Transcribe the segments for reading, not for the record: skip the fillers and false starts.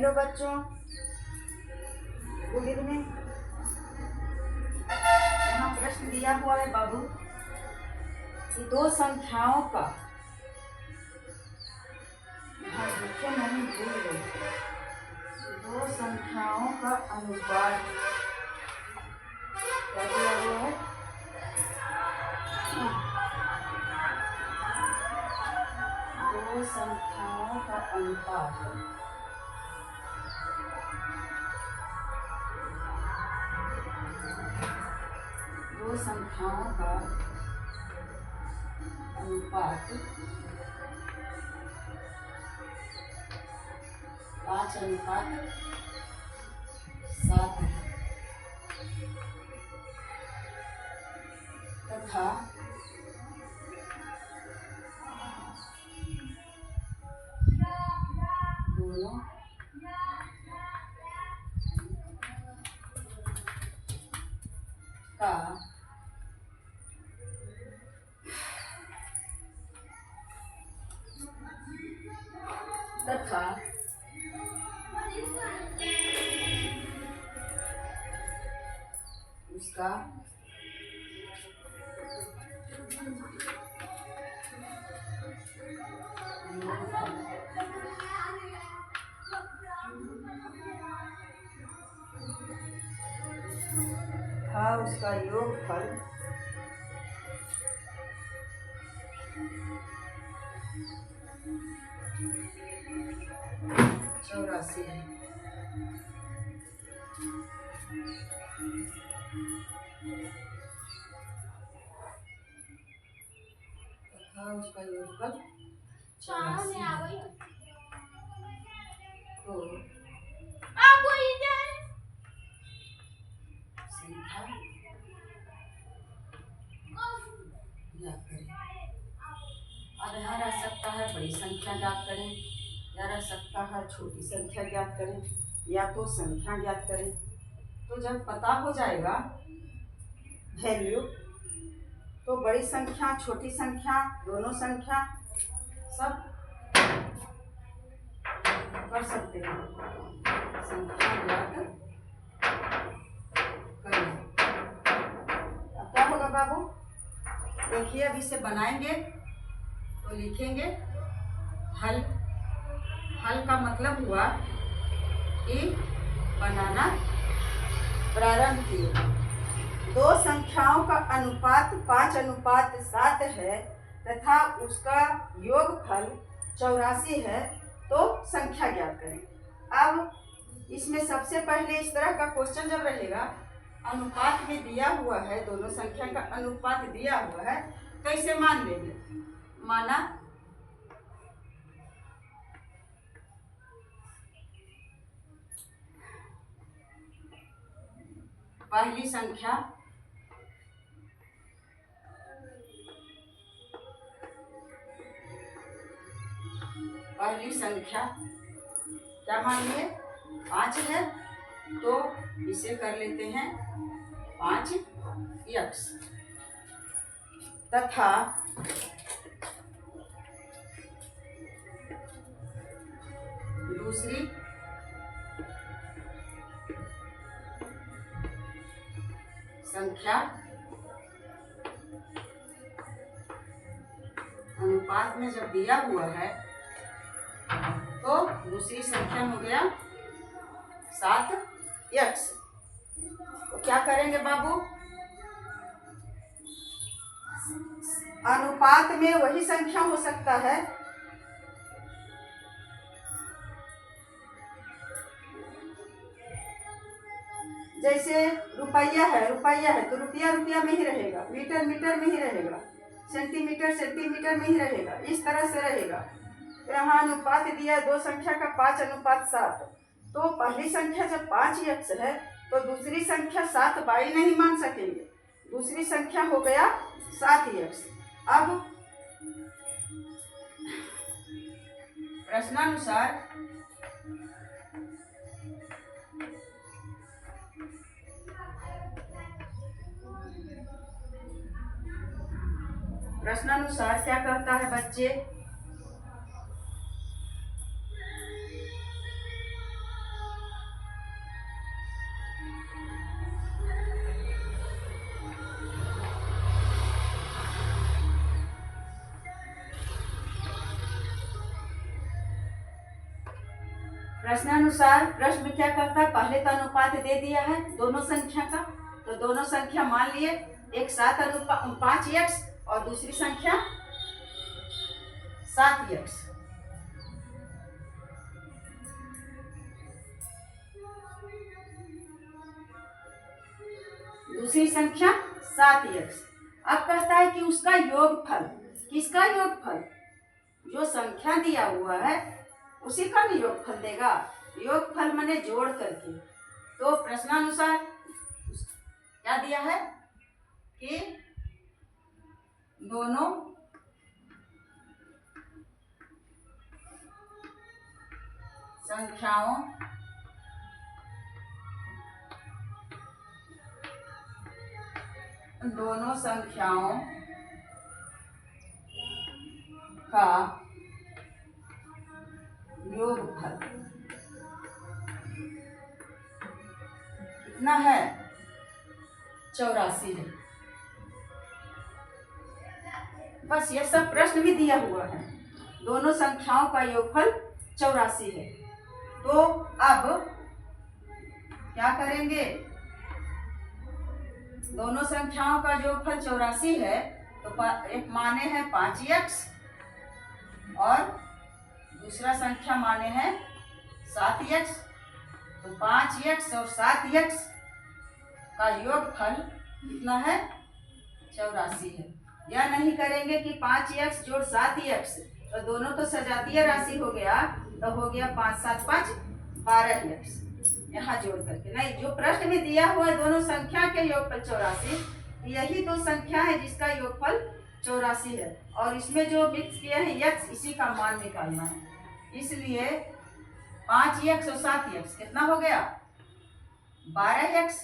Hello बच्चों, good evening. यहाँ प्रश्न दिया हुआ है बाबू कि दो संख्याओं का, नहीं भूल गई, दो संख्याओं का अनुपात क्या दिया हुआ है? दो संख्याओं का अनुपात दो संख्याओं का अनुपात 5:7 है तथा दोनों का तथा उसका उसका योगफल 84 है। तथा उसका योगफल 84 है। तो संख्या ज्ञात करें। अब यहाँ रह सकता है बड़ी संख्या ज्ञात करें, या रह सकता है छोटी संख्या ज्ञात करें, या तो संख्या ज्ञात करें। तो जब पता हो जाएगा वैल्यू, तो बड़ी संख्या, छोटी संख्या, दोनों संख्या सब कर सकते हैं। संख्या ज्ञात करें। अब क्या होगा बाबू? देखिए, अब इसे बनाएंगे तो लिखेंगे हल। हल का मतलब हुआ कि बनाना प्रारंभ किए। दो संख्याओं का अनुपात 5:7 है तथा उसका योगफल 84 है, तो संख्या ज्ञात करें। अब इसमें सबसे पहले इस तरह का क्वेश्चन जब रहेगा, अनुपात में दिया हुआ है, दोनों संख्या का अनुपात दिया हुआ है, कैसे मान लेंगे? माना पहली संख्या क्या मान लिए? 5 है, तो इसे कर लेते हैं 5x तथा दूसरी संख्या अनुपात में जब दिया हुआ है, तो दूसरी संख्या हो गया 7x। तो क्या करेंगे बाबू? अनुपात में वही संख्या हो सकता है जैसे रुपया है तो रुपया में ही रहेगा, मीटर में ही रहेगा, सेंटीमीटर में ही रहेगा, इस तरह से रहेगा। यहाँ अनुपात दिया है दो संख्या का 5:7, तो पहली संख्या जब 5x है तो दूसरी संख्या 7y नहीं मान सकेंगे, दूसरी संख्या हो गया 7x। अब प्रश्नानुसार क्या कहता है बच्चे? प्रश्नानुसार प्रश्न में क्या करता है, पहले तो अनुपात दे दिया है दोनों संख्या का, तो दोनों संख्या मान लिए एक 7:5x और दूसरी संख्या 7x। दूसरी संख्या 7x। अब कहता है कि उसका योगफल, किसका योगफल, जो संख्या दिया हुआ है उसी का भी योगफल देगा। योगफल माने जोड़ करके। तो प्रश्नानुसार क्या दिया है कि दोनों संख्याओं का योगफल कितना है, 84 है। बस ये सब प्रश्न में दिया हुआ है, दोनों संख्याओं का योगफल 84 है। तो अब क्या करेंगे, दोनों संख्याओं का योगफल 84 है, तो एक माने है 5x और दूसरा संख्या माने है 7x। तो 5x और 7x का योगफल कितना है, 84 है। या नहीं करेंगे कि 5x जोड़ 7x, तो दोनों तो सजातीय राशि हो गया, तो हो गया 5 7 5 12x। यहाँ जोड़ करके नहीं, जो प्रश्न में दिया हुआ है दोनों संख्या के योगफल 84, यही दो संख्या है जिसका योगफल 84 है। और इसमें जो मिक्स किया है x, इसी का मान निकालना है। इसलिए 5x और 7x कितना हो गया, 12x,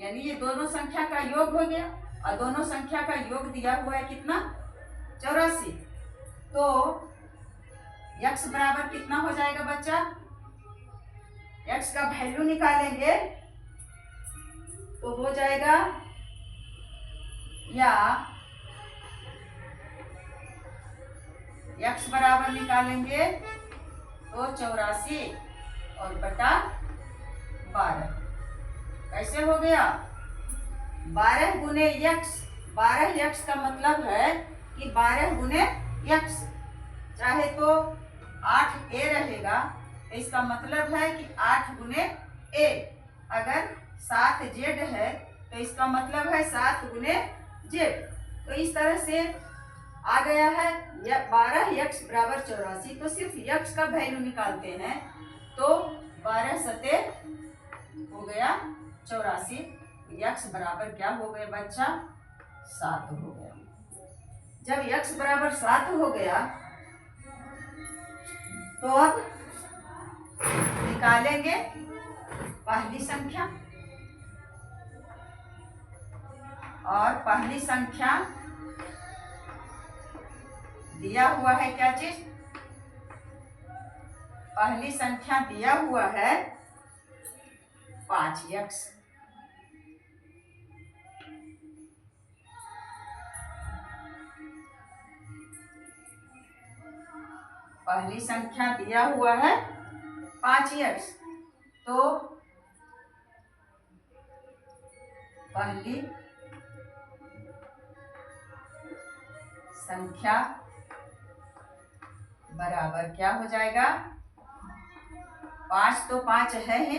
यानी ये दोनों संख्या का योग हो गया। और दोनों संख्या का योग दिया हुआ है कितना, 84। तो x बराबर कितना हो जाएगा बच्चा, x का वैल्यू निकालेंगे तो हो जाएगा, या x बराबर निकालेंगे तो 84 और बटा 12। कैसे हो गया, 12 गुने x। 12x का मतलब है कि 12 गुने x, चाहे तो 8a रहेगा, इसका मतलब है कि 8 गुने a। अगर 7z है तो इसका मतलब है 7 गुने z। तो इस तरह से आ गया है 12x बराबर 84। तो सिर्फ x का वैल्यू निकालते हैं तो 12 सते हो गया 84। x बराबर क्या हो गया बच्चा, 7 हो गया। जब x बराबर 7 हो गया तो अब निकालेंगे पहली संख्या, और पहली संख्या दिया हुआ है क्या चीज, पहली संख्या दिया हुआ है 5x। पहली संख्या दिया हुआ है 5x। तो पहली संख्या बराबर क्या हो जाएगा, 5 तो 5 है ही,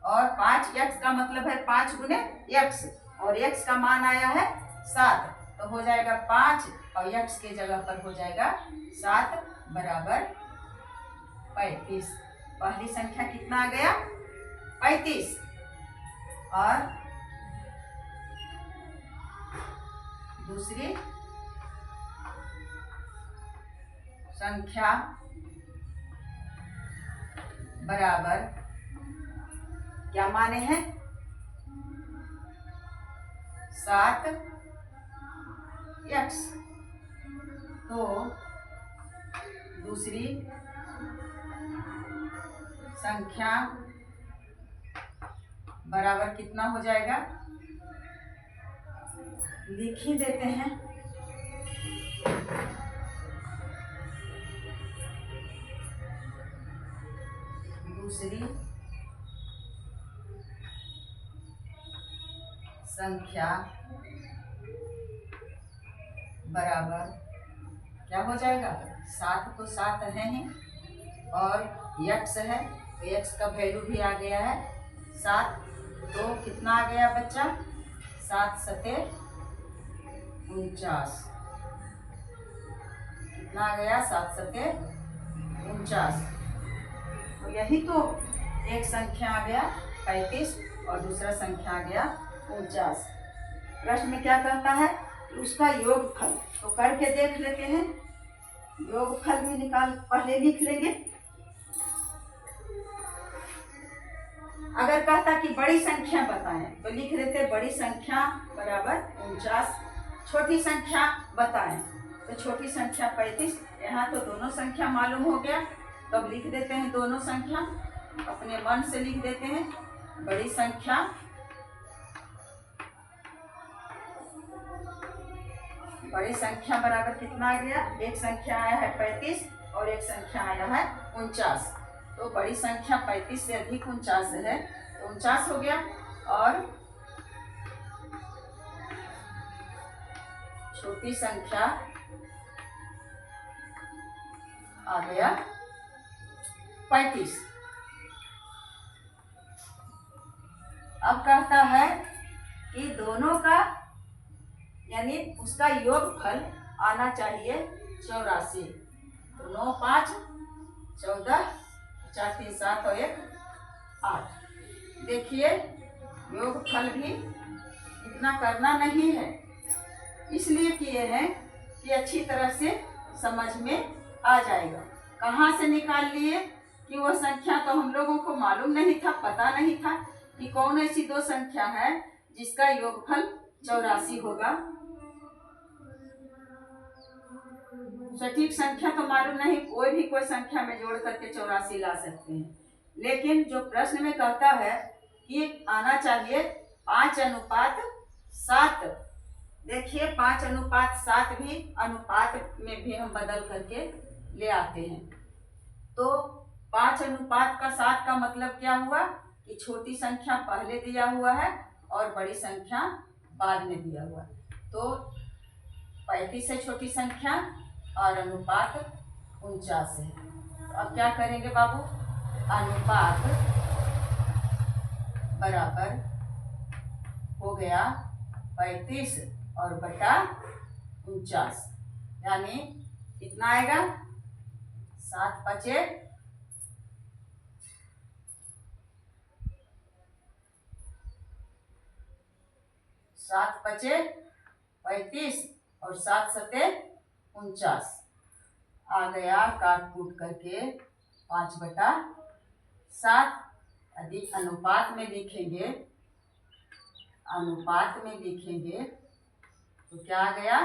और 5x का मतलब है 5 गुने x, और x का मान आया है 7, तो हो जाएगा 5 और x के जगह पर हो जाएगा 7 बराबर 35। पहली संख्या कितना आ गया, 35। और दूसरी संख्या बराबर क्या माने हैं, 7x। तो दूसरी संख्या बराबर कितना हो जाएगा, लिख ही देते हैं। दूसरी संख्या बराबर क्या हो जाएगा, 7 तो 7 है ही और x है तो x का वैल्यू भी आ गया है 7। तो कितना आ गया बच्चा, 7 सते 49। कितना आ गया, 7 सते 49। तो यही तो एक संख्या आ गया 35 और दूसरा संख्या आ गया 49। प्रश्न में क्या कहता है, उसका योगफल। तो करके देख लेते हैं, योगफल भी निकाल, पहले लिख लेंगे। अगर कहता कि बड़ी संख्या बताएं तो लिख लेते बड़ी संख्या बराबर 49। छोटी संख्या बताएं तो छोटी संख्या 35। यहाँ तो दोनों संख्या मालूम हो गया, तो अब लिख देते हैं दोनों संख्या, अपने मन से लिख देते हैं। बड़ी संख्या बराबर कितना आ गया, एक संख्या आया है 35 और एक संख्या आया है 49। तो बड़ी संख्या 35 से अधिक 49 है तो 49 हो गया, और छोटी संख्या आ गया 35। अब कहता है कि दोनों का यानी उसका योगफल आना चाहिए 84। तो 9 5 14, 4 3 7 और 1 8। देखिए योगफल भी इतना करना नहीं है, इसलिए किए हैं कि अच्छी तरह से समझ में आ जाएगा। कहाँ से निकाल लिए कि वो संख्या तो हम लोगों को मालूम नहीं था, पता नहीं था कि कौन ऐसी दो संख्या है जिसका योगफल 84 होगा। सटीक संख्या तो मालूम नहीं, कोई संख्या में जोड़ करके 84 ला सकते हैं, लेकिन जो प्रश्न में कहता है कि आना चाहिए 5:7। देखिए 5:7 भी अनुपात में भी हम बदल करके ले आते हैं। तो 5:7 का मतलब क्या हुआ कि छोटी संख्या पहले दिया हुआ है और बड़ी संख्या बाद में दिया हुआ है। तो 35 है छोटी संख्या और अनुपात 49 है। तो अब क्या करेंगे बाबू, अनुपात बराबर हो गया 35 और बटा 49, यानी कितना आएगा, 7 5 7 5 35 और 7 7 49 आ गया। काट कूट करके 5/7 अधिक अनुपात में लिखेंगे, तो क्या आ गया,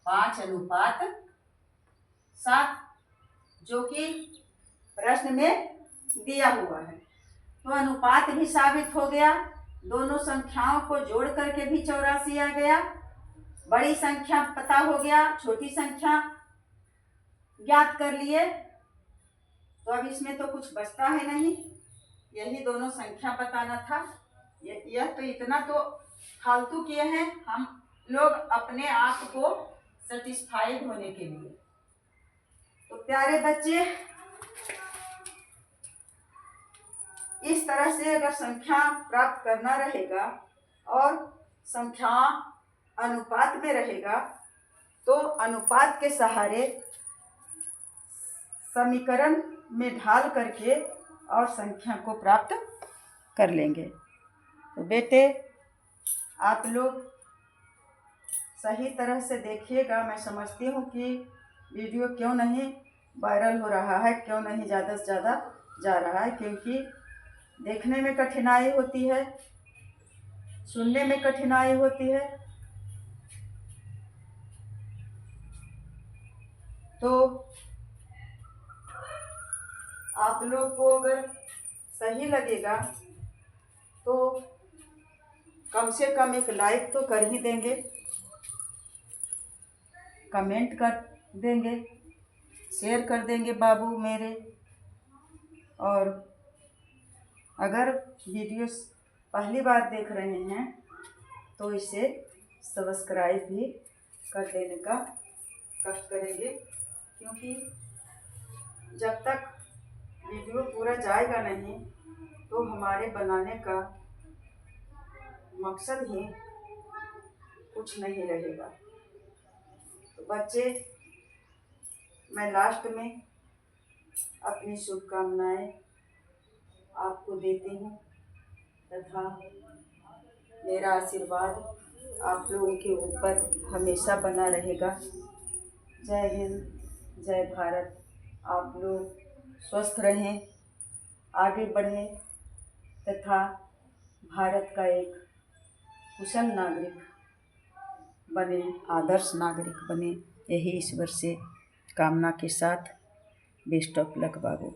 5:7 जो कि प्रश्न में दिया हुआ है। तो अनुपात भी साबित हो गया, दोनों संख्याओं को जोड़ करके भी 84 आ गया। बड़ी संख्या पता हो गया, छोटी संख्या ज्ञात कर लिए। तो अब इसमें तो कुछ बचता है नहीं, यही दोनों संख्या बताना था। यह तो इतना तो फालतू किए हैं हम लोग अपने आप को सेटिस्फाइड होने के लिए। तो प्यारे बच्चे, इस तरह से अगर संख्या प्राप्त करना रहेगा और संख्या अनुपात में रहेगा तो अनुपात के सहारे समीकरण में ढाल करके और संख्या को प्राप्त कर लेंगे। तो बेटे आप लोग सही तरह से देखिएगा। मैं समझती हूँ कि वीडियो क्यों नहीं वायरल हो रहा है, क्यों नहीं ज़्यादा से ज़्यादा जा रहा है, क्योंकि देखने में कठिनाई होती है, सुनने में कठिनाई होती है। तो आप लोग को अगर सही लगेगा तो कम से कम एक लाइक तो कर ही देंगे, कमेंट कर देंगे, शेयर कर देंगे बाबू मेरे। और अगर वीडियो पहली बार देख रहे हैं तो इसे सब्सक्राइब भी कर देने का कष्ट करेंगे, क्योंकि जब तक वीडियो पूरा जाएगा नहीं तो हमारे बनाने का मकसद ही कुछ नहीं रहेगा। तो बच्चे, मैं लास्ट में अपनी शुभकामनाएं आपको देती हूँ तथा मेरा आशीर्वाद आप लोगों के ऊपर हमेशा बना रहेगा। जय हिंद, जय भारत। आप लोग स्वस्थ रहें, आगे बढ़ें तथा भारत का एक कुशल नागरिक बने, आदर्श नागरिक बने, यही ईश्वर से कामना के साथ बेस्ट ऑफ लक बाबू।